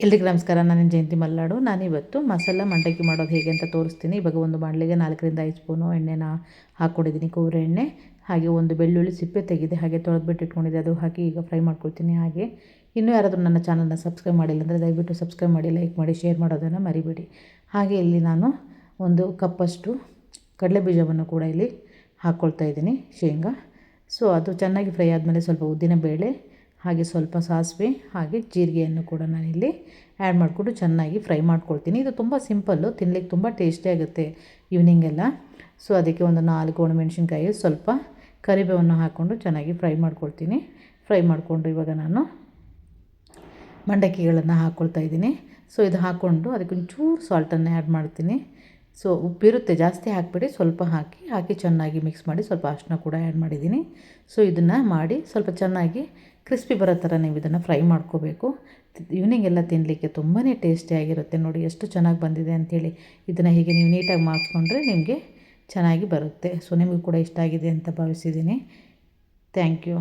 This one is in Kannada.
ಎಲ್ರಿಗೂ ನಮಸ್ಕಾರ. ನಾನು ಜಯಂತಿ ಮಲ್ನಾಡು. ನಾನಿವತ್ತು ಮಸಾಲ ಮಂಡಕ್ಕಿ ಮಾಡೋದು ಹೇಗೆ ಅಂತ ತೋರಿಸ್ತೀನಿ. ಇವಾಗ ಒಂದು ಬಾಣಲೆಗೆ 4ರಿಂದ 5 ಸ್ಪೂನು ಎಣ್ಣೆನ ಹಾಕ್ಕೊಂಡಿದ್ದೀನಿ, ಕೊಬ್ಬರಿ ಎಣ್ಣೆ. ಹಾಗೆ ಒಂದು ಬೆಳ್ಳುಳ್ಳಿ ಸಿಪ್ಪೆ ತೆಗೆದು ಹಾಗೆ ತೊಳೆದ್ಬಿಟ್ಟು ಇಟ್ಕೊಂಡಿದ್ದೆ, ಅದು ಹಾಕಿ ಈಗ ಫ್ರೈ ಮಾಡ್ಕೊಳ್ತೀನಿ. ಹಾಗೆ ಇನ್ನೂ ಯಾರಾದರೂ ನನ್ನ ಚಾನಲ್ನ ಸಬ್ಸ್ಕ್ರೈಬ್ ಮಾಡಿಲ್ಲ ಅಂದರೆ ದಯವಿಟ್ಟು ಸಬ್ಸ್ಕ್ರೈಬ್ ಮಾಡಿ, ಲೈಕ್ ಮಾಡಿ, ಶೇರ್ ಮಾಡೋದನ್ನು ಮರಿಬೇಡಿ. ಹಾಗೆ ಇಲ್ಲಿ ನಾನು ಒಂದು ಕಪ್ಪಷ್ಟು ಕಡಲೆ ಬೀಜವನ್ನು ಕೂಡ ಇಲ್ಲಿ ಹಾಕ್ಕೊಳ್ತಾ ಇದ್ದೀನಿ, ಶೇಂಗಾ. ಸೊ ಅದು ಚೆನ್ನಾಗಿ ಫ್ರೈ ಆದಮೇಲೆ ಸ್ವಲ್ಪ ಉದ್ದಿನಬೇಳೆ, ಹಾಗೆ ಸ್ವಲ್ಪ ಸಾಸಿವೆ, ಹಾಗೆ ಜೀರಿಗೆಯನ್ನು ಕೂಡ ನಾನಿಲ್ಲಿ ಆ್ಯಡ್ ಮಾಡಿಕೊಂಡು ಚೆನ್ನಾಗಿ ಫ್ರೈ ಮಾಡ್ಕೊಳ್ತೀನಿ. ಇದು ತುಂಬ ಸಿಂಪಲ್ಲು, ತಿನ್ನಲಿಕ್ಕೆ ತುಂಬ ಟೇಸ್ಟಿಯಾಗುತ್ತೆ ಈವ್ನಿಂಗೆಲ್ಲ. ಸೊ ಅದಕ್ಕೆ ಒಂದು 4 ಒಣಮೆಣಸಿನ್ಕಾಯಿ, ಸ್ವಲ್ಪ ಕರಿಬೇವನ್ನು ಹಾಕ್ಕೊಂಡು ಚೆನ್ನಾಗಿ ಫ್ರೈ ಮಾಡ್ಕೊಳ್ತೀನಿ. ಫ್ರೈ ಮಾಡಿಕೊಂಡು ಇವಾಗ ನಾನು ಮಂಡಕ್ಕಿಗಳನ್ನು ಹಾಕ್ಕೊಳ್ತಾ ಇದ್ದೀನಿ. ಸೊ ಇದು ಹಾಕ್ಕೊಂಡು ಅದಕ್ಕೆ ಒಂಚೂರು ಸಾಲ್ಟನ್ನು ಆ್ಯಡ್ ಮಾಡ್ತೀನಿ. ಸೊ ಉಪ್ಪಿರುತ್ತೆ, ಜಾಸ್ತಿ ಹಾಕಿಬಿಡಿ, ಸ್ವಲ್ಪ ಹಾಕಿ ಚೆನ್ನಾಗಿ ಮಿಕ್ಸ್ ಮಾಡಿ ಸ್ವಲ್ಪ ಅರಿಶಿನ ಕೂಡ ಆ್ಯಡ್ ಮಾಡಿದ್ದೀನಿ. ಸೊ ಇದನ್ನು ಮಾಡಿ ಸ್ವಲ್ಪ ಚೆನ್ನಾಗಿ ಕ್ರಿಸ್ಪಿ ಬರೋ ಥರ ನೀವು ಇದನ್ನು ಫ್ರೈ ಮಾಡ್ಕೋಬೇಕು. ಈವ್ನಿಂಗೆಲ್ಲ ತಿನ್ನಲಿಕ್ಕೆ ತುಂಬಾ ಟೇಸ್ಟಿಯಾಗಿರುತ್ತೆ. ನೋಡಿ ಎಷ್ಟು ಚೆನ್ನಾಗಿ ಬಂದಿದೆ ಅಂಥೇಳಿ. ಇದನ್ನು ಹೀಗೆ ನೀವು ನೀಟಾಗಿ ಮಾಡಿಕೊಂಡ್ರೆ ನಿಮಗೆ ಚೆನ್ನಾಗಿ ಬರುತ್ತೆ. ಸೊ ನಿಮಗೂ ಕೂಡ ಇಷ್ಟ ಆಗಿದೆ ಅಂತ ಭಾವಿಸಿದ್ದೀನಿ. Thank you.